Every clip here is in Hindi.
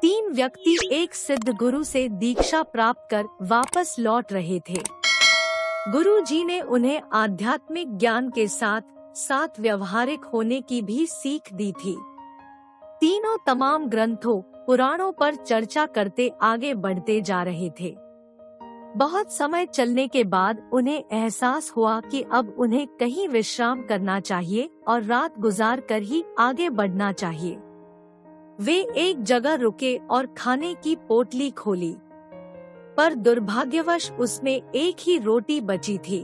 तीन व्यक्ति एक सिद्ध गुरु से दीक्षा प्राप्त कर वापस लौट रहे थे। गुरु जी ने उन्हें आध्यात्मिक ज्ञान के साथ साथ व्यवहारिक होने की भी सीख दी थी। तीनों तमाम ग्रंथों पुराणों पर चर्चा करते आगे बढ़ते जा रहे थे। बहुत समय चलने के बाद उन्हें एहसास हुआ कि अब उन्हें कहीं विश्राम करना चाहिए और रात गुजार कर ही आगे बढ़ना चाहिए। वे एक जगह रुके और खाने की पोटली खोली, पर दुर्भाग्यवश उसमें एक ही रोटी बची थी।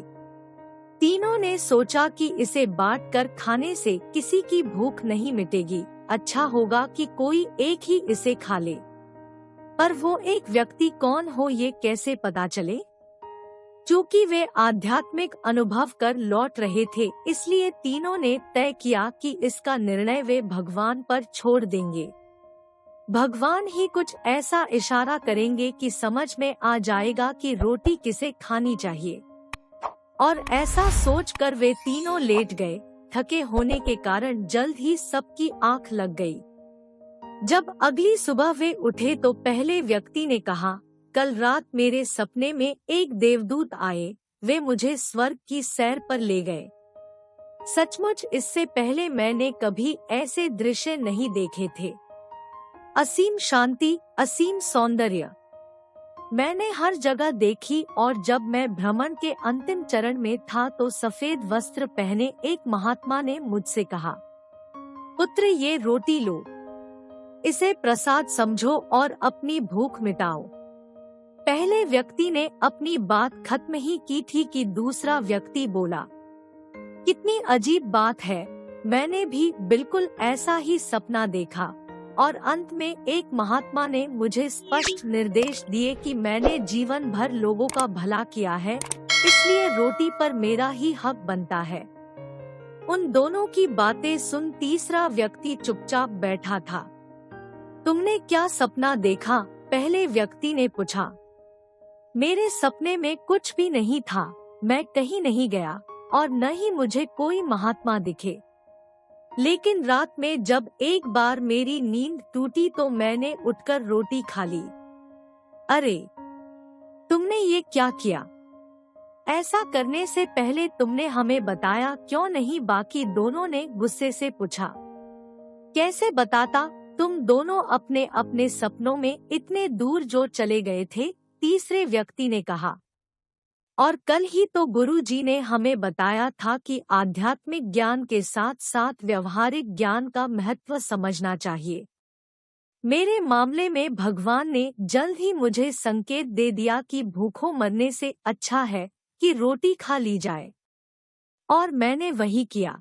तीनों ने सोचा कि इसे बांटकर खाने से किसी की भूख नहीं मिटेगी, अच्छा होगा कि कोई एक ही इसे खा ले। पर वो एक व्यक्ति कौन हो ये कैसे पता चले? चूँकि वे आध्यात्मिक अनुभव कर लौट रहे थे, इसलिए तीनों ने तय किया कि इसका निर्णय वे भगवान पर छोड़ देंगे। भगवान ही कुछ ऐसा इशारा करेंगे कि समझ में आ जाएगा कि रोटी किसे खानी चाहिए। और ऐसा सोचकर वे तीनों लेट गए। थके होने के कारण जल्द ही सबकी आंख लग गई। जब अगली सुबह वे उठे तो पहले व्यक्ति ने कहा, कल रात मेरे सपने में एक देवदूत आए, वे मुझे स्वर्ग की सैर पर ले गए। सचमुच इससे पहले मैंने कभी ऐसे दृश्य नहीं देखे थे। असीम शांति, असीम सौंदर्य मैंने हर जगह देखी, और जब मैं भ्रमण के अंतिम चरण में था तो सफेद वस्त्र पहने एक महात्मा ने मुझसे कहा, पुत्र ये रोटी लो, इसे प्रसाद समझो और अपनी भूख मिटाओ। पहले व्यक्ति ने अपनी बात खत्म ही की थी कि दूसरा व्यक्ति बोला, कितनी अजीब बात है, मैंने भी बिल्कुल ऐसा ही सपना देखा। और अंत में एक महात्मा ने मुझे स्पष्ट निर्देश दिए कि मैंने जीवन भर लोगों का भला किया है, इसलिए रोटी पर मेरा ही हक बनता है। उन दोनों की बातें सुन तीसरा व्यक्ति चुपचाप बैठा था। तुमने क्या सपना देखा? पहले व्यक्ति ने पूछा। मेरे सपने में कुछ भी नहीं था, मैं कहीं नहीं गया और न ही मुझे कोई महात्मा दिखे। लेकिन रात में जब एक बार मेरी नींद टूटी तो मैंने उठकर रोटी खा ली। अरे, तुमने ये क्या किया? ऐसा करने से पहले तुमने हमें बताया क्यों नहीं? बाकी दोनों ने गुस्से से पूछा। कैसे बताता? तुम दोनों अपने अपने सपनों में इतने दूर जो चले गए थे, तीसरे व्यक्ति ने कहा। और कल ही तो गुरु जी ने हमें बताया था कि आध्यात्मिक ज्ञान के साथ साथ व्यवहारिक ज्ञान का महत्व समझना चाहिए। मेरे मामले में भगवान ने जल्द ही मुझे संकेत दे दिया कि भूखों मरने से अच्छा है कि रोटी खा ली जाए, और मैंने वही किया।